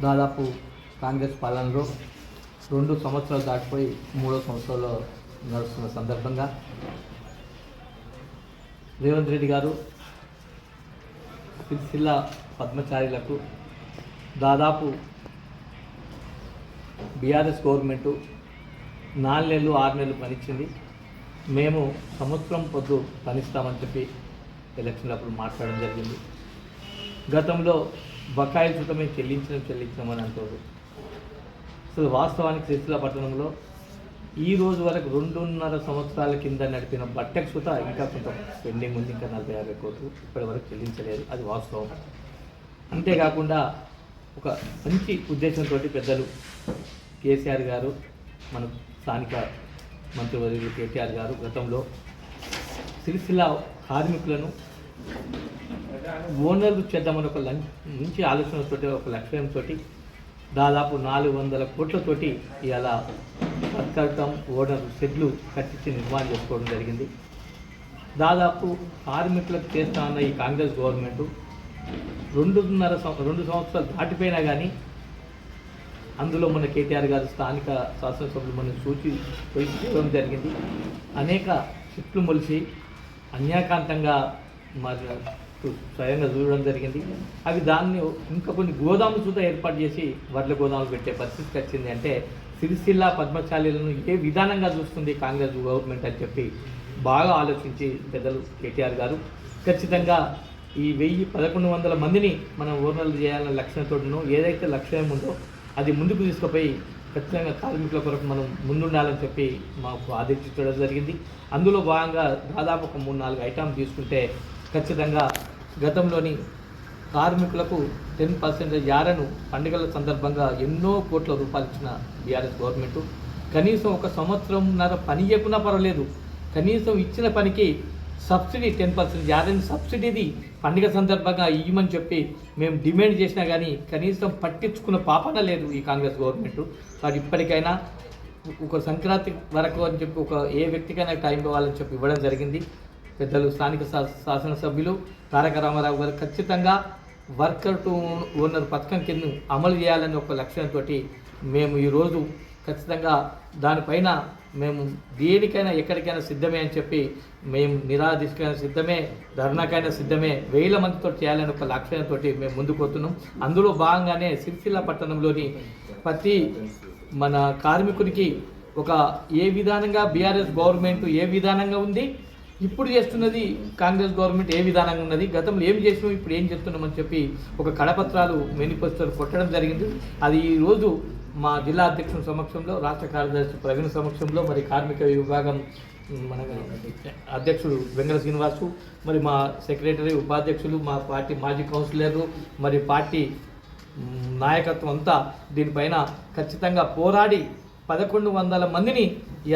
దాదాపు కాంగ్రెస్ పాలనలో 2 సంవత్సరాలు దాటిపోయి 3వ సంవత్సరంలో నడుస్తున్న సందర్భంగా రేవంత్ రెడ్డి గారు సిరిసిల్ల పద్మచారులకు దాదాపు బీఆర్ఎస్ గవర్నమెంటు 4 నెలలు 6 నెలలు పనిచ్చింది. మేము సంవత్సరం పొద్దు పనిస్తామని చెప్పి ఎలక్షన్లప్పుడు మాట్లాడడం జరిగింది. గతంలో బకాయిలు సుత మేము చెల్లించామని అంటారు. అసలు వాస్తవానికి సిరిసిల్ల పట్టణంలో ఈ రోజు వరకు 2.5 సంవత్సరాల కింద నడిపిన బట్టకు సుత ఇంకా కొంత పెండింగ్ ఉంది. ఇంకా 40-50 కోట్లు ఇప్పటి వరకు చెల్లించలేదు. అది వాస్తవం. అంతేకాకుండా ఒక మంచి ఉద్దేశంతో పెద్దలు కేసీఆర్ గారు, మన స్థానిక మంత్రివర్యులు కేటీఆర్ గారు గతంలో సిరిసిల్ల కార్మికులను ఓనర్లు చేద్దామని ఒక మంచి ఆలోచనతో, ఒక లక్ష్యంతో దాదాపు 400 కోట్లతోటి ఇలా వర్కర్టం ఓనర్ షెడ్లు కట్టించి నిర్మాణం చేసుకోవడం జరిగింది. దాదాపు కార్మికులకు చేస్తా ఉన్న ఈ కాంగ్రెస్ గవర్నమెంటు 2 సంవత్సరాలు దాటిపోయినా కానీ అందులో మన కేటీఆర్ గారు స్థానిక శాసనసభ్యులు మనం చూడడం జరిగింది. అనేక షిఫ్ట్లు మొలిసి అన్యాకాంతంగా మరి స్వయంగా చూడడం జరిగింది. అవి దాన్ని ఇంకా కొన్ని గోదాములు చూద్దా ఏర్పాటు చేసి వడ్ల గోదాములు పెట్టే పరిస్థితికి వచ్చింది. అంటే సిరిసిల్ల పద్మశాలీలను ఏ విధానంగా చూస్తుంది కాంగ్రెస్ గవర్నమెంట్ అని చెప్పి బాగా ఆలోచించి పెద్దలు కేటీఆర్ గారు ఖచ్చితంగా ఈ 1100 మందిని మనం ఓనర్లు చేయాలన్న లక్ష్యంతో ఏదైతే లక్ష్యం ఉందో అది ముందుకు తీసుకుపోయి ఖచ్చితంగా కార్మికుల కొరకు మనం ముందుండాలని చెప్పి మాకు ఆదేశించడం జరిగింది. అందులో భాగంగా దాదాపు ఒక 3-4 ఐటమ్స్ తీసుకుంటే ఖచ్చితంగా గతంలోని కార్మికులకు 10% యారను పండుగల సందర్భంగా ఎన్నో కోట్ల రూపాయలు ఇచ్చిన బీఆర్ఎస్ గవర్నమెంటు కనీసం 1 సంవత్సరంన్నర పని చేయకున్నా పర్వాలేదు, కనీసం ఇచ్చిన పనికి సబ్సిడీ 10% యారని సబ్సిడీది పండుగ సందర్భంగా ఇవ్వమని చెప్పి మేము డిమాండ్ చేసినా కానీ కనీసం పట్టించుకున్న పాపన లేదు ఈ కాంగ్రెస్ గవర్నమెంట్. కాబట్టి ఇప్పటికైనా ఒక సంక్రాంతి వరకు అని చెప్పి ఏ వ్యక్తికైనా టైం ఇవ్వాలని చెప్పి ఇవ్వడం జరిగింది. పెద్దలు స్థానిక శాసనసభ్యులు తారక రామారావు గారు ఖచ్చితంగా వర్కర్ టు ఓనర్ పథకం కింద అమలు చేయాలని ఒక లక్ష్యంతో మేము ఈరోజు ఖచ్చితంగా దానిపైన మేము దేనికైనా ఎక్కడికైనా సిద్ధమే అని చెప్పి మేము నిరాదీక్షకైనా సిద్ధమే, ధర్నాకైనా సిద్ధమే, 1000 మందితో చేయాలని ఒక లక్ష్యంతో మేము ముందుకు పోతున్నాం. అందులో భాగంగానే సిరిసిల్ల పట్టణంలోని ప్రతి మన కార్మికునికి ఏ విధానంగా బీఆర్ఎస్ గవర్నమెంట్ ఏ విధానంగా ఉంది, ఇప్పుడు చేస్తున్నది కాంగ్రెస్ గవర్నమెంట్ ఏ విధానంగా ఉన్నది, గతంలో ఏం చేసినాం ఇప్పుడు ఏం చేస్తున్నామని చెప్పి ఒక కడపత్రాలు మేనిఫెస్టోలు కొట్టడం జరిగింది. అది ఈరోజు మా జిల్లా అధ్యక్షుని సమక్షంలో, రాష్ట్ర కార్యదర్శి ప్రవీణ్ సమక్షంలో, మరి కార్మిక విభాగం మన అధ్యక్షుడు వెంగళ శ్రీనివాసు, మరి మా సెక్రటరీ ఉపాధ్యక్షులు, మా పార్టీ మాజీ కౌన్సిలర్లు, మరి పార్టీ నాయకత్వం అంతా దీనిపైన ఖచ్చితంగా పోరాడి 1100 మందిని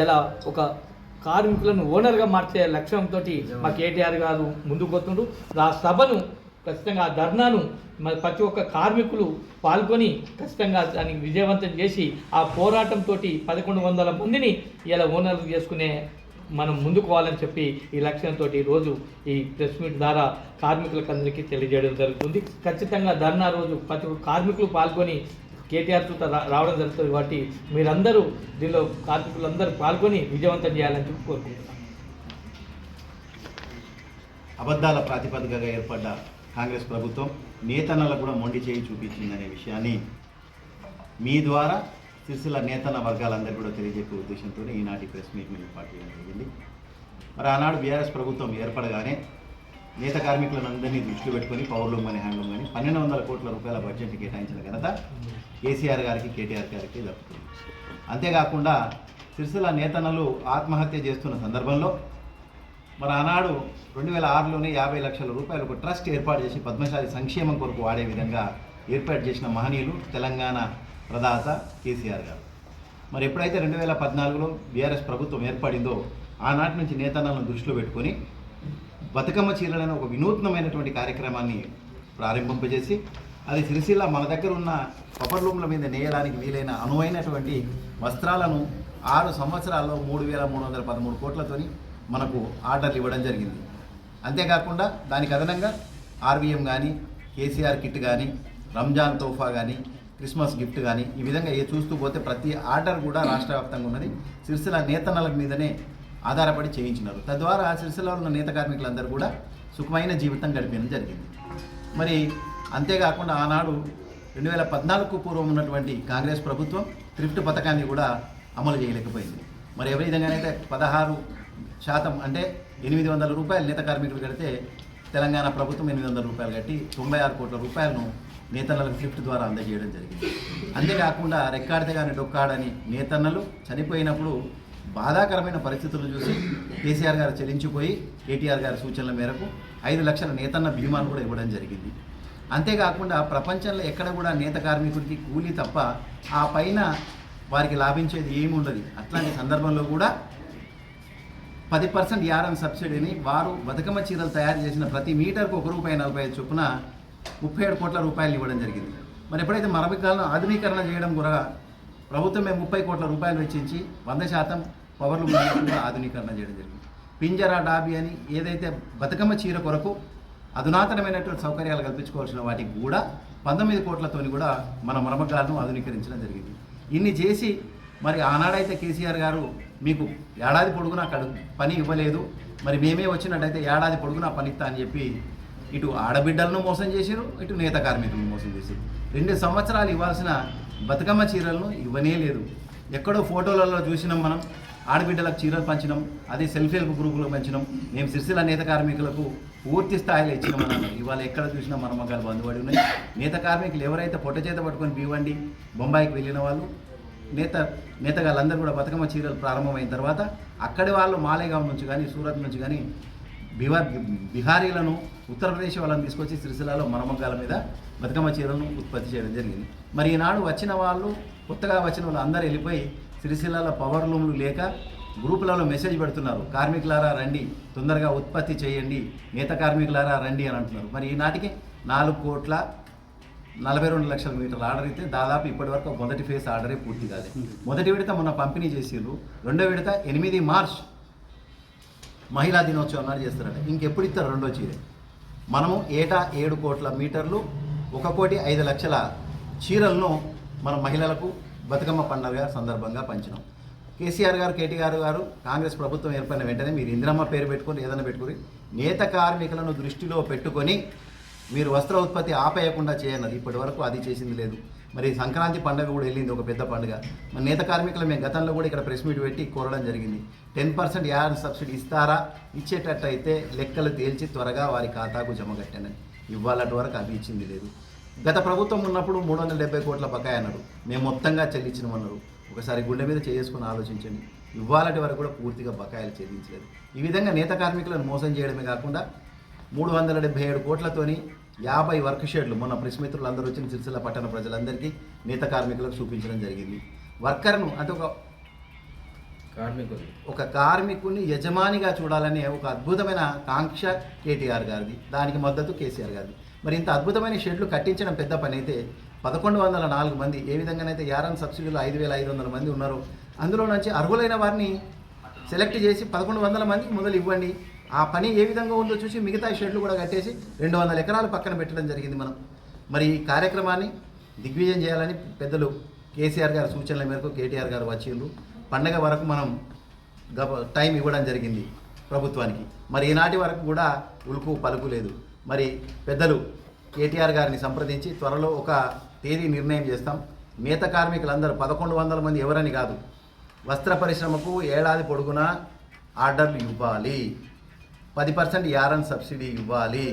ఇలా ఒక కార్మికులను ఓనర్గా మార్చే లక్ష్యంతో మా కేటీఆర్ గారు ముందుకు పోతుండ్రు. ఆ సభను ఖచ్చితంగా ఆ ధర్నాను మరి ప్రతి ఒక్క కార్మికులు పాల్గొని ఖచ్చితంగా దానికి విజయవంతం చేసి ఆ పోరాటంతో 1100 మందిని ఇలా ఓనర్లు చేసుకునే మనం ముందుకోవాలని చెప్పి ఈ లక్ష్యంతో ఈరోజు ఈ ప్రెస్ మీట్ ద్వారా కార్మికులకు అందరికీ తెలియజేయడం జరుగుతుంది. ఖచ్చితంగా ధర్నా రోజు ప్రతి ఒక్క కార్మికులు పాల్గొని కేటీఆర్తో రావడం జరుగుతుంది. కాబట్టి మీరందరూ దీనిలో కార్మికులందరూ పాల్గొని విజయవంతం చేయాలని చెప్పి కోరుకుంటున్నాను. అబద్ధాల ప్రాతిపదికగా ఏర్పడ్డ కాంగ్రెస్ ప్రభుత్వం నేతన్నలకు కూడా మొండి చేయి చూపించిందనే విషయాన్ని మీ ద్వారా సిరిసిల్ల నేతన్న వర్గాలందరూ కూడా తెలియజెప్పే ఉద్దేశంతో ఈనాటి ప్రెస్ మీట్ ఏర్పాటు చేయడం జరిగింది. మరి ఆనాడు బీఆర్ఎస్ ప్రభుత్వం ఏర్పడగానే నేత కార్మికులందరినీ దృష్టిలో పెట్టుకొని పవర్లూమ్ కానీ హ్యాండ్లూమ్ కానీ 1200 కోట్ల రూపాయల బడ్జెట్ కేటాయించిన ఘనత కేసీఆర్ గారికి, కేటీఆర్ గారికి దక్కుతుంది. అంతేకాకుండా సిరిసిల్ల నేతన్నలు ఆత్మహత్య చేస్తున్న సందర్భంలో మరి ఆనాడు 2006లోనే 50 లక్షల రూపాయలు ఒక ట్రస్ట్ ఏర్పాటు చేసి పద్మశాలి సంక్షేమం కొరకు వాడే విధంగా ఏర్పాటు చేసిన మహనీయులు తెలంగాణ ప్రదాత కేసీఆర్ గారు. మరి ఎప్పుడైతే 2014లో బీఆర్ఎస్ ప్రభుత్వం ఏర్పడిందో ఆనాటి నుంచి నేతన్నలను దృష్టిలో పెట్టుకొని బతుకమ్మ చీరలను ఒక వినూత్నమైనటువంటి కార్యక్రమాన్ని ప్రారంభింపజేసి అది సిరిసిల్ల మన దగ్గర ఉన్న పవర్లూమ్ల మీద నేయడానికి వీలైన అనువైనటువంటి వస్త్రాలను 6 సంవత్సరాల్లో 3,313 కోట్లతోని మనకు ఆర్డర్లు ఇవ్వడం జరిగింది. అంతేకాకుండా దానికి అదనంగా ఆర్వీఎం కానీ, కేసీఆర్ కిట్ కానీ, రంజాన్ తోఫా కానీ, క్రిస్మస్ గిఫ్ట్ కానీ ఈ విధంగా చూస్తూ పోతే ప్రతి ఆర్డర్ కూడా రాష్ట్ర వ్యాప్తంగా ఉన్నది సిరిసిల్ల నేతన్నల మీదనే ఆధారపడి చేయించినారు. తద్వారా సిరిసిల్లలో ఉన్న నేత కార్మికులందరూ కూడా సుఖమైన జీవితం గడిపడం జరిగింది. మరి అంతేకాకుండా ఆనాడు 2014కు పూర్వం ఉన్నటువంటి కాంగ్రెస్ ప్రభుత్వం థ్రిఫ్ట్ పథకాన్ని కూడా అమలు చేయలేకపోయింది. మరి ఏ విధంగానైతే 16% అంటే 800 రూపాయలు నేత కార్మికులు కడితే తెలంగాణ ప్రభుత్వం 800 రూపాయలు కట్టి 96 కోట్ల రూపాయలను నేతన్నలకు థ్రిఫ్ట్ ద్వారా అందజేయడం జరిగింది. అంతేకాకుండా రెక్కాడితే కానీ డొక్కాడని నేతన్నలు చనిపోయినప్పుడు బాధాకరమైన పరిస్థితులను చూసి కేసీఆర్ గారు చెల్లించిపోయి కేటీఆర్ గారి సూచనల మేరకు 5 లక్షల నేతన్న బీమాను కూడా ఇవ్వడం జరిగింది. అంతేకాకుండా ప్రపంచంలో ఎక్కడ కూడా నేత కార్మికుడికి కూలీ తప్ప ఆ పైన వారికి లాభించేది ఏమి ఉండదు. అట్లాంటి సందర్భంలో కూడా 10% యారన్ సబ్సిడీని వారు బతుకమ్మ చీరలు తయారు చేసిన ప్రతి మీటర్కు ₹1.45 చొప్పున 37 కోట్ల రూపాయలు ఇవ్వడం జరిగింది. మరి ఎప్పుడైతే మరబికాలను ఆధునీకరణ చేయడం కూడా ప్రభుత్వమే 30 కోట్ల రూపాయలు వెచ్చించి 100% పవర్లు కూడా ఆధునీకరణ చేయడం జరిగింది. పింజరా డాబీ అని ఏదైతే బతుకమ్మ చీర కొరకు అధునాతనమైనటువంటి సౌకర్యాలు కల్పించుకోవాల్సిన వాటికి కూడా 19 కోట్లతోని కూడా మన మరమగాలను ఆధునీకరించడం జరిగింది. ఇన్ని చేసి మరి ఆనాడైతే కేసీఆర్ గారు మీకు ఏడాది పొడుగునా పని ఇవ్వలేదు, మరి మేమే వచ్చినట్టయితే ఏడాది పొడుగునా పని ఇస్తా అని చెప్పి ఇటు ఆడబిడ్డలను మోసం చేశారు, ఇటు నేత కార్మికులను మోసం చేశారు. 2 సంవత్సరాలు ఇవ్వాల్సిన బతుకమ్మ చీరలను ఇవ్వనే లేదు. ఎక్కడో ఫోటోలలో చూసినాం మనం, ఆడబిడ్డలకు చీరలు పంచినాం, అదే సెల్ఫ్ హెల్ప్ గ్రూపులో పంచినాం, మేము సిరిసిల్ల నేత కార్మికులకు పూర్తి స్థాయిలో ఇచ్చినామని అన్నారు. ఇవాళ ఎక్కడ చూసినా మరమగాలు బంధుపడి ఉన్నాయి. నేత కార్మికులు ఎవరైతే పొట్ట చేత పట్టుకొని బీవండి బొంబాయికి వెళ్ళిన వాళ్ళు నేతగాళ్ళందరూ కూడా బతుకమ్మ చీరలు ప్రారంభమైన తర్వాత అక్కడి వాళ్ళు మాలేగాం నుంచి కానీ సూరత్ నుంచి కానీ బిహారీలను ఉత్తరప్రదేశ్ వాళ్ళని తీసుకొచ్చి సిరిసిల్లలో మరమగాల మీద బతుకమ్మ చీరలను ఉత్పత్తి చేయడం జరిగింది. మరి ఈనాడు వచ్చిన వాళ్ళు కొత్తగా వచ్చిన వాళ్ళు అందరూ వెళ్ళిపోయి సిరిసిల్లలో పవర్ లూమ్లు లేక గ్రూపులలో మెసేజ్ పెడుతున్నారు, కార్మికులారా రండి, తొందరగా ఉత్పత్తి చేయండి, నేత కార్మికులారా రండి అని అంటున్నారు. మరి ఈనాటికి 4,42,00,000 మీటర్ల ఆర్డర్ అయితే దాదాపు ఇప్పటివరకు మొదటి ఫేజ్ ఆర్డరే పూర్తి కాలేదు. మొదటి విడత మొన్న పంపిణీ చేసిర్రు, రెండో విడత 8 మార్చ్ మహిళా దినోత్సవం నాడు చేస్తారట. ఇంకెప్పుడు ఇస్తారు రెండో చీర? మనము ఏటా 7 కోట్ల మీటర్లు 1,05,00,000 చీరలను మన మహిళలకు బతుకమ్మ పండుగ సందర్భంగా పంచినాం. కేసీఆర్ గారు కేటీఆర్ గారు కాంగ్రెస్ ప్రభుత్వం ఏర్పడిన వెంటనే మీరు ఇందిరమ్మ పేరు పెట్టుకొని ఏదైనా పెట్టుకుని నేత కార్మికులను దృష్టిలో పెట్టుకొని మీరు వస్త్ర ఉత్పత్తి ఆపేయకుండా చేయన్నది. ఇప్పటి వరకు అది చేసింది లేదు. మరి సంక్రాంతి పండుగ కూడా వెళ్ళింది, ఒక పెద్ద పండుగ. మరి నేత కార్మికులు మేము గతంలో కూడా ఇక్కడ ప్రెస్ మీట్ పెట్టి కోరడం జరిగింది. 10% యాడ్ సబ్సిడీ ఇస్తారా, ఇచ్చేటట్టయితే లెక్కలు తేల్చి త్వరగా వారి ఖాతాకు జమ కట్టానని. ఇవ్వాలటి వరకు అది ఇచ్చింది లేదు. గత ప్రభుత్వం ఉన్నప్పుడు 370 కోట్ల బకాయి అన్నారు, మేము మొత్తంగా చెల్లించినామన్నారు. ఒకసారి గుండె మీద చేసుకుని ఆలోచించండి. ఇవ్వాలటి వరకు కూడా పూర్తిగా బకాయిలు చెల్లించలేదు. ఈ విధంగా నేత కార్మికులను మోసం చేయడమే కాకుండా 377 కోట్లతోని 50 వర్క్ షెడ్లు మొన్న ప్రెస్ మిత్రులు అందరూ వచ్చిన సిరిసిల్ల పట్టణ ప్రజలందరికీ నేత కార్మికులకు చూపించడం జరిగింది. వర్కర్ను అంటే ఒక కార్మికుని యజమానిగా చూడాలనే ఒక అద్భుతమైన కాంక్ష కేటీఆర్ గారిది, దానికి మద్దతు కేసీఆర్ గారిది. మరి ఇంత అద్భుతమైన షెడ్లు కట్టించడం పెద్ద పని అయితే 1104 మంది ఏ విధంగానైతే యారన్ సబ్సిడీలో 5,500 మంది ఉన్నారో అందులో నుంచి అర్హులైన వారిని సెలెక్ట్ చేసి 1100 మందికి మొదలు ఇవ్వండి. ఆ పని ఏ విధంగా ఉందో చూసి మిగతా షెడ్లు కూడా కట్టేసి 200 ఎకరాలు పక్కన పెట్టడం జరిగింది మనం. మరి ఈ కార్యక్రమాన్ని దిగ్విజయం చేయాలని పెద్దలు కేసీఆర్ గారి సూచనల మేరకు కేటీఆర్ గారు వచ్చిండ్రు. పండగ వరకు మనం టైం ఇవ్వడం జరిగింది ప్రభుత్వానికి. మరి ఈనాటి వరకు కూడా ఉలుకు పలుకు లేదు. మరి పెద్దలు కేటీఆర్ గారిని సంప్రదించి త్వరలో ఒక తేదీ నిర్ణయం చేస్తాం. నేత కార్మికులందరూ 1100 మంది ఎవరని కాదు, వస్త్ర పరిశ్రమకు ఏడాది పొడుగునా ఆర్డర్లు ఇవ్వాలి, 10% యారన్ సబ్సిడీ ఇవ్వాలి.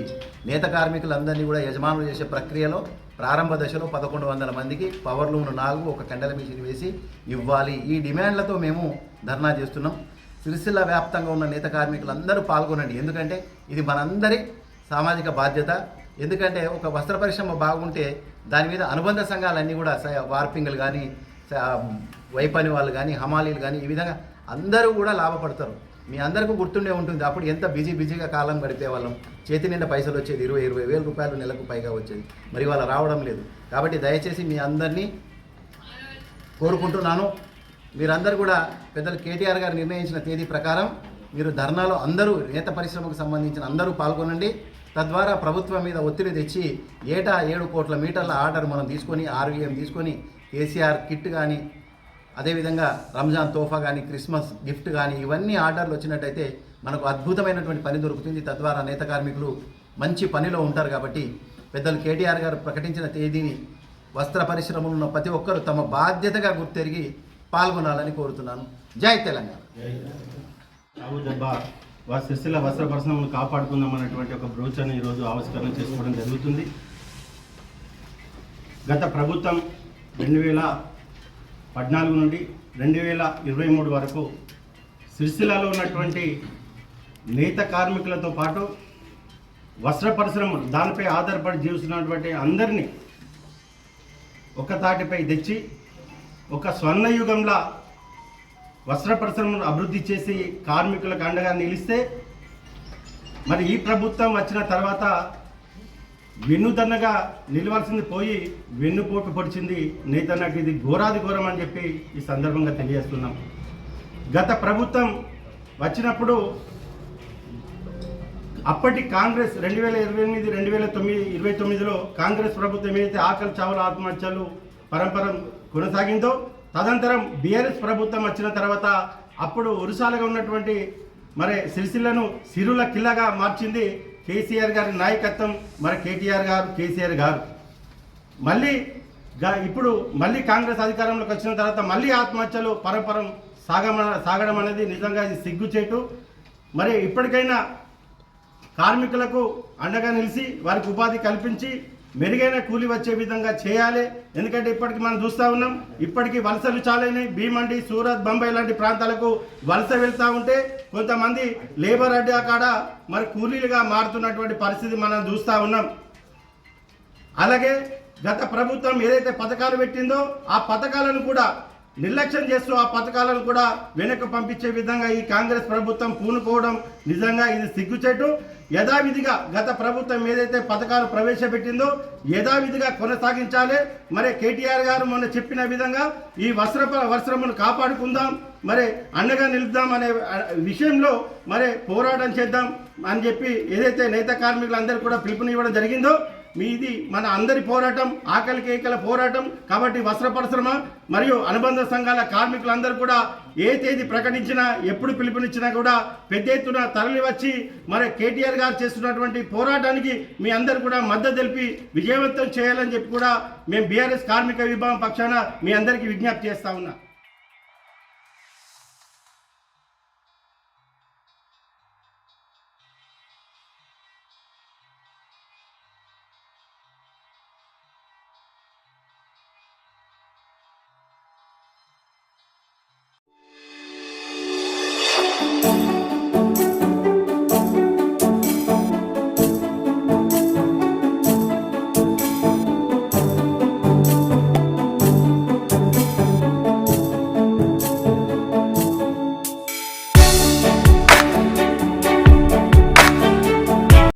నేత కార్మికులందరినీ కూడా యజమానులు చేసే ప్రక్రియలో ప్రారంభ దశలో 1100 మందికి పవర్ లూమ్ 4 ఒక కండల మిషన్ వేసి ఇవ్వాలి. ఈ డిమాండ్లతో మేము ధర్నా చేస్తున్నాం. సిరిసిల్ల వ్యాప్తంగా ఉన్న నేత కార్మికులందరూ పాల్గొనండి. ఎందుకంటే ఇది మనందరి సామాజిక బాధ్యత. ఎందుకంటే ఒక వస్త్ర పరిశ్రమ బాగుంటే దాని మీద అనుబంధ సంఘాలన్నీ కూడా వార్పింగ్లు కానీ వైపని వాళ్ళు కానీ హమాలీలు కానీ ఈ విధంగా అందరూ కూడా లాభపడతారు. మీ అందరికీ గుర్తుండే ఉంటుంది, అప్పుడు ఎంత బిజీగా కాలం గడిపే వాళ్ళం. చేతి నిండా పైసలు వచ్చేది, 20,000 వేల రూపాయలు నెలకు పైగా వచ్చేది. మరి వాళ్ళ రావడం లేదు. కాబట్టి దయచేసి మీ అందరినీ కోరుకుంటున్నాను, మీరందరూ కూడా పెద్దలు కేటీఆర్ గారు నిర్ణయించిన తేదీ ప్రకారం మీరు ధర్నాలో అందరూ నేత పరిశ్రమకు సంబంధించిన అందరూ పాల్గొనండి. తద్వారా ప్రభుత్వం మీద ఒత్తిడి తెచ్చి ఏటా 7 కోట్ల మీటర్ల ఆర్డర్ మనం తీసుకొని RVM తీసుకొని కేసీఆర్ కిట్ కానీ అదేవిధంగా రంజాన్ తోఫా కానీ క్రిస్మస్ గిఫ్ట్ కానీ ఇవన్నీ ఆర్డర్లు వచ్చినట్టయితే మనకు అద్భుతమైనటువంటి పని దొరుకుతుంది. తద్వారా నేత కార్మికులు మంచి పనిలో ఉంటారు. కాబట్టి పెద్దలు కేటీఆర్ గారు ప్రకటించిన తేదీని వస్త్ర పరిశ్రమలో ఉన్న ప్రతి ఒక్కరూ తమ బాధ్యతగా గుర్తెరిగి పాల్గొనాలని కోరుతున్నాను. జై తెలంగాణ. సిరిసిల్ల వస్త్ర పరిశ్రమను కాపాడుకుందాం అన్నటువంటి ఒక బ్రోచర్ని ఈరోజు ఆవిష్కరణ చేసుకోవడం జరుగుతుంది. గత ప్రభుత్వం 2014 నుండి 2023 వరకు సిరిసిల్లలో ఉన్నటువంటి నేత కార్మికులతో పాటు వస్త్ర పరిశ్రమలు దానిపై ఆధారపడి జీవిస్తున్నటువంటి అందరినీ ఒక తాటిపై తెచ్చి ఒక స్వర్ణయుగంలా వస్త్ర పరిశ్రమను అభివృద్ధి చేసి కార్మికులకు అండగా నిలిస్తే, మరి ఈ ప్రభుత్వం వచ్చిన తర్వాత వెన్నుదన్నగా నిలవాల్సింది పోయి వెన్నుపోటు పొడిచింది నేతన్నకి. ఇది ఘోరాది ఘోరం అని చెప్పి ఈ సందర్భంగా తెలియజేస్తున్నాం. గత ప్రభుత్వం వచ్చినప్పుడు అప్పటి కాంగ్రెస్ 2028-2029లో కాంగ్రెస్ ప్రభుత్వం ఏదైతే ఆకలి చావుల ఆత్మహత్యలు పరంపర కొనసాగిందో, తదనంతరం బీఆర్ఎస్ ప్రభుత్వం వచ్చిన తర్వాత అప్పుడు ఉరుసాలుగా ఉన్నటువంటి మరి సిరిసిల్లను సిరుల కిల్లగా మార్చింది కేసీఆర్ గారి నాయకత్వం, మరి కేసీఆర్ గారు. ఇప్పుడు మళ్ళీ కాంగ్రెస్ అధికారంలోకి వచ్చిన తర్వాత మళ్ళీ ఆత్మహత్యలు పరంపరం సాగడం అనేది నిజంగా ఇది సిగ్గుచేటు. మరి ఇప్పటికైనా కార్మికులకు అండగా నిలిచి వారికి ఉపాధి కల్పించి మెరుగైన కూలి వచ్చే విధంగా చేయాలి. ఎందుకంటే ఇప్పటికి మనం చూస్తూ ఉన్నాం, ఇప్పటికీ వలసలు చాలైనాయి. భీమండి, సూరత్, బొంబాయి లాంటి ప్రాంతాలకు వలస వెళ్తూ ఉంటే కొంతమంది లేబర్ అడ్డా కాడ మరి కూలీలుగా మారుతున్నటువంటి పరిస్థితి మనం చూస్తూ ఉన్నాం. అలాగే గత ప్రభుత్వం ఏదైతే పథకాలు పెట్టిందో ఆ పథకాలను కూడా నిర్లక్ష్యం చేస్తూ ఆ పథకాలను కూడా వెనక్కి పంపించే విధంగా ఈ కాంగ్రెస్ ప్రభుత్వం పూనుకోవడం నిజంగా ఇది సిగ్గుచేటు. యథావిధిగా గత ప్రభుత్వం ఏదైతే పథకాలు ప్రవేశపెట్టిందో యథావిధిగా కొనసాగించాలి. మరి కేటీఆర్ గారు మొన్న చెప్పిన విధంగా ఈ వస్త్రమును కాపాడుకుందాం, మరి అండగా నిలుద్దాం అనే విషయంలో మరి పోరాటం చేద్దాం అని చెప్పి ఏదైతే నేత కార్మికులందరూ కూడా పిలుపునివ్వడం జరిగిందో, మీది మన అందరి పోరాటం, ఆకలి కేకల పోరాటం. కాబట్టి వస్త్ర పరిశ్రమ మరియు అనుబంధ సంఘాల కార్మికులందరూ కూడా ఏ తేదీ ప్రకటించినా ఎప్పుడు పిలుపునిచ్చినా కూడా పెద్ద ఎత్తున తరలి వచ్చి మరి కేటీఆర్ గారు చేస్తున్నటువంటి పోరాటానికి మీ అందరూ కూడా మద్దతు తెలిపి విజయవంతం చేయాలని చెప్పి కూడా మేము బీఆర్ఎస్ కార్మిక విభాగం పక్షాన మీ అందరికీ విజ్ఞప్తి చేస్తా ఉన్నా.